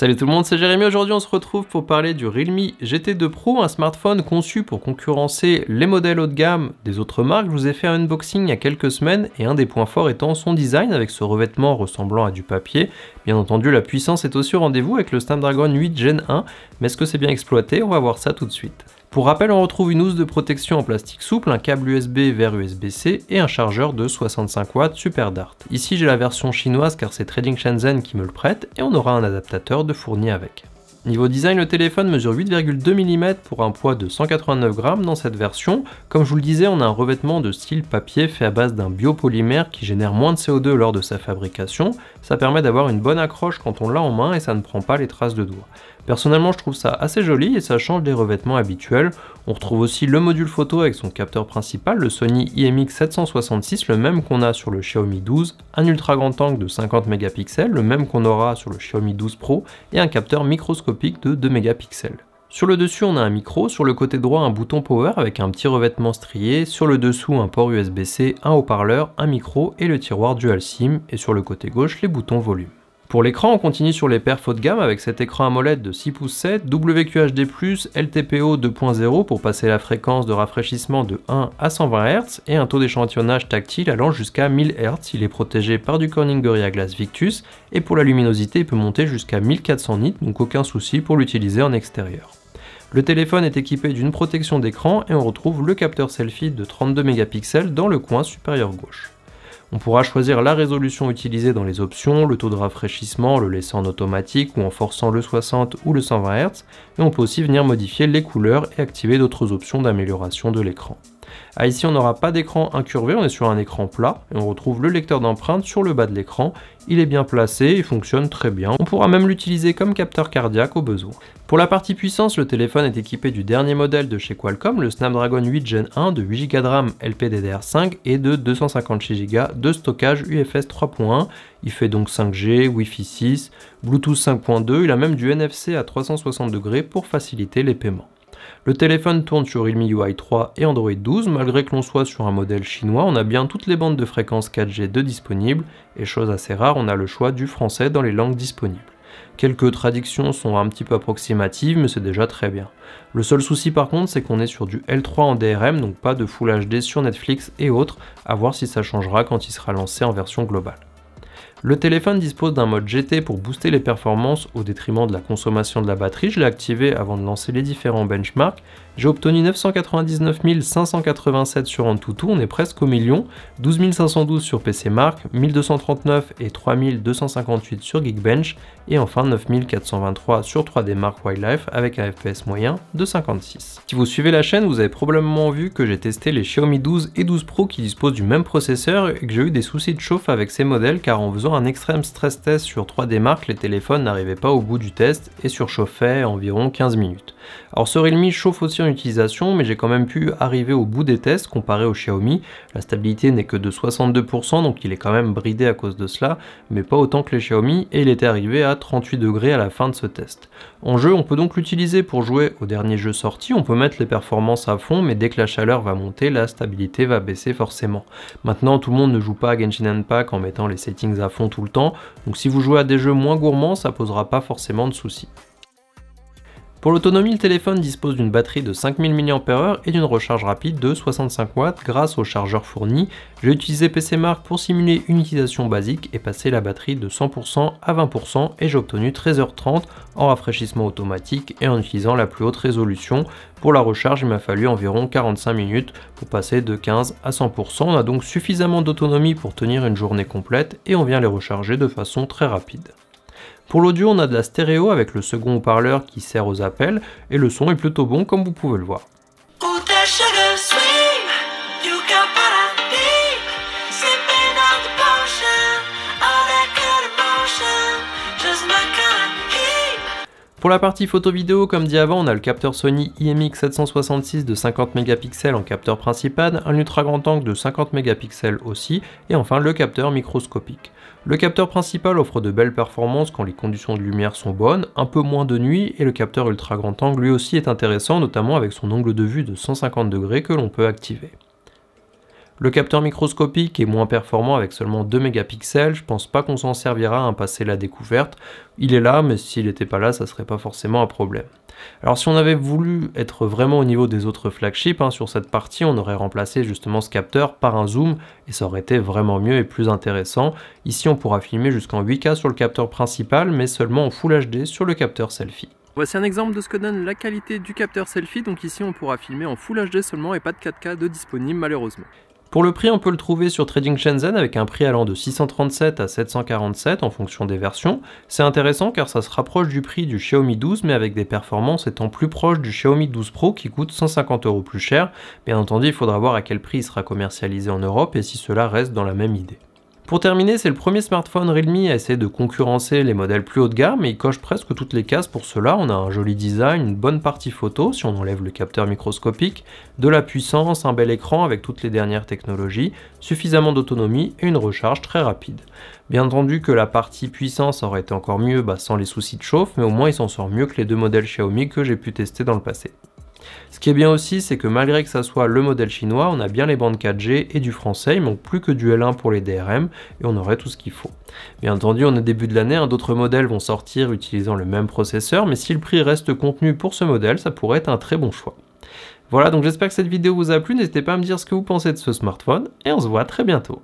Salut tout le monde, c'est Jérémy. Aujourd'hui on se retrouve pour parler du Realme GT2 Pro, un smartphone conçu pour concurrencer les modèles haut de gamme des autres marques. Je vous ai fait un unboxing il y a quelques semaines et un des points forts étant son design avec ce revêtement ressemblant à du papier. Bien entendu la puissance est aussi au rendez-vous avec le Snapdragon 8 Gen 1, mais est-ce que c'est bien exploité? On va voir ça tout de suite. Pour rappel, on retrouve une housse de protection en plastique souple, un câble USB vers USB-C et un chargeur de 65 watts Super Dart. Ici j'ai la version chinoise car c'est Trading Shenzhen qui me le prête et on aura un adaptateur de fourni avec. Niveau design, le téléphone mesure 8,2 mm pour un poids de 189 grammes dans cette version. Comme je vous le disais, on a un revêtement de style papier fait à base d'un biopolymère qui génère moins de CO2 lors de sa fabrication. Ça permet d'avoir une bonne accroche quand on l'a en main et ça ne prend pas les traces de doigts. Personnellement, je trouve ça assez joli et ça change des revêtements habituels. On retrouve aussi le module photo avec son capteur principal, le Sony IMX766, le même qu'on a sur le Xiaomi 12, un ultra grand angle de 50 mégapixels, le même qu'on aura sur le Xiaomi 12 Pro, et un capteur microscopique de 2 mégapixels. Sur le dessus, on a un micro, sur le côté droit un bouton power avec un petit revêtement strié, sur le dessous un port USB-C, un haut-parleur, un micro et le tiroir dual SIM, et sur le côté gauche les boutons volume. Pour l'écran, on continue sur les perfs haut de gamme avec cet écran AMOLED de 6 pouces 7, WQHD+, LTPO 2.0 pour passer la fréquence de rafraîchissement de 1 à 120 Hz et un taux d'échantillonnage tactile allant jusqu'à 1000 Hz. Il est protégé par du Corning Gorilla Glass Victus et pour la luminosité, il peut monter jusqu'à 1400 nits, donc aucun souci pour l'utiliser en extérieur. Le téléphone est équipé d'une protection d'écran et on retrouve le capteur selfie de 32 mégapixels dans le coin supérieur gauche. On pourra choisir la résolution utilisée dans les options, le taux de rafraîchissement, le laisser en automatique ou en forçant le 60 ou le 120 Hz, et on peut aussi venir modifier les couleurs et activer d'autres options d'amélioration de l'écran. Ici on n'aura pas d'écran incurvé, on est sur un écran plat et on retrouve le lecteur d'empreintes sur le bas de l'écran. Il est bien placé, il fonctionne très bien. On pourra même l'utiliser comme capteur cardiaque au besoin. Pour la partie puissance, le téléphone est équipé du dernier modèle de chez Qualcomm, le Snapdragon 8 Gen 1 de 8 Go de RAM LPDDR5 et de 256 Go de stockage UFS 3.1. Il fait donc 5G, Wi-Fi 6, Bluetooth 5.2, il a même du NFC à 360 degrés pour faciliter les paiements. Le téléphone tourne sur Realme UI 3 et Android 12, malgré que l'on soit sur un modèle chinois, on a bien toutes les bandes de fréquence 4G de disponibles, et chose assez rare, on a le choix du français dans les langues disponibles. Quelques traductions sont un petit peu approximatives, mais c'est déjà très bien. Le seul souci par contre, c'est qu'on est sur du L3 en DRM, donc pas de Full HD sur Netflix et autres, à voir si ça changera quand il sera lancé en version globale. Le téléphone dispose d'un mode GT pour booster les performances au détriment de la consommation de la batterie. Je l'ai activé avant de lancer les différents benchmarks. J'ai obtenu 999 587 sur AnTuTu, on est presque au million, 12 512 sur PCMark, 1239 et 3258 sur Geekbench, et enfin 9423 sur 3DMark Wildlife avec un FPS moyen de 56. Si vous suivez la chaîne, vous avez probablement vu que j'ai testé les Xiaomi 12 et 12 Pro qui disposent du même processeur et que j'ai eu des soucis de chauffe avec ces modèles car en faisant un extrême stress test sur 3DMark, les téléphones n'arrivaient pas au bout du test et surchauffaient environ 15 minutes. Alors ce Realme chauffe aussi en utilisation, mais j'ai quand même pu arriver au bout des tests comparé au Xiaomi. La stabilité n'est que de 62%, donc il est quand même bridé à cause de cela, mais pas autant que les Xiaomi, et il était arrivé à 38 degrés à la fin de ce test. En jeu, on peut donc l'utiliser pour jouer au dernier jeu sorti, on peut mettre les performances à fond, mais dès que la chaleur va monter, la stabilité va baisser forcément. Maintenant, tout le monde ne joue pas à Genshin Impact en mettant les settings à fond tout le temps, donc si vous jouez à des jeux moins gourmands, ça posera pas forcément de soucis. Pour l'autonomie, le téléphone dispose d'une batterie de 5000 mAh et d'une recharge rapide de 65 watts grâce au chargeur fourni. J'ai utilisé PCMark pour simuler une utilisation basique et passer la batterie de 100% à 20% et j'ai obtenu 13h30 en rafraîchissement automatique et en utilisant la plus haute résolution. Pour la recharge, il m'a fallu environ 45 minutes pour passer de 15 à 100%. On a donc suffisamment d'autonomie pour tenir une journée complète et on vient les recharger de façon très rapide. Pour l'audio, on a de la stéréo avec le second haut-parleur qui sert aux appels et le son est plutôt bon comme vous pouvez le voir. Pour la partie photo-vidéo, comme dit avant, on a le capteur Sony IMX766 de 50 mégapixels en capteur principal, un ultra grand angle de 50 mégapixels aussi, et enfin le capteur microscopique. Le capteur principal offre de belles performances quand les conditions de lumière sont bonnes, un peu moins de nuit, et le capteur ultra grand angle lui aussi est intéressant, notamment avec son angle de vue de 150 degrés que l'on peut activer. Le capteur microscopique est moins performant avec seulement 2 mégapixels, je pense pas qu'on s'en servira à passer la découverte. Il est là, mais s'il n'était pas là, ça serait pas forcément un problème. Alors si on avait voulu être vraiment au niveau des autres flagships, sur cette partie, on aurait remplacé justement ce capteur par un zoom, et ça aurait été vraiment mieux et plus intéressant. Ici on pourra filmer jusqu'en 8K sur le capteur principal, mais seulement en Full HD sur le capteur selfie. Voici un exemple de ce que donne la qualité du capteur selfie, donc ici on pourra filmer en Full HD seulement et pas de 4K de disponible malheureusement. Pour le prix, on peut le trouver sur Trading Shenzhen avec un prix allant de 637 à 747 en fonction des versions. C'est intéressant car ça se rapproche du prix du Xiaomi 12 mais avec des performances étant plus proches du Xiaomi 12 Pro qui coûte 150 € plus cher. Bien entendu, il faudra voir à quel prix il sera commercialisé en Europe et si cela reste dans la même idée. Pour terminer, c'est le premier smartphone Realme à essayer de concurrencer les modèles plus haut de gamme, mais il coche presque toutes les cases pour cela. On a un joli design, une bonne partie photo, si on enlève le capteur microscopique, de la puissance, un bel écran avec toutes les dernières technologies, suffisamment d'autonomie et une recharge très rapide. Bien entendu que la partie puissance aurait été encore mieux sans les soucis de chauffe, mais au moins il s'en sort mieux que les deux modèles Xiaomi que j'ai pu tester dans le passé. Ce qui est bien aussi, c'est que malgré que ça soit le modèle chinois, on a bien les bandes 4G et du français, il manque plus que du L1 pour les DRM et on aurait tout ce qu'il faut. Bien entendu, on est au début de l'année, d'autres modèles vont sortir utilisant le même processeur, mais si le prix reste contenu pour ce modèle, ça pourrait être un très bon choix. Voilà, donc j'espère que cette vidéo vous a plu, n'hésitez pas à me dire ce que vous pensez de ce smartphone et on se voit très bientôt.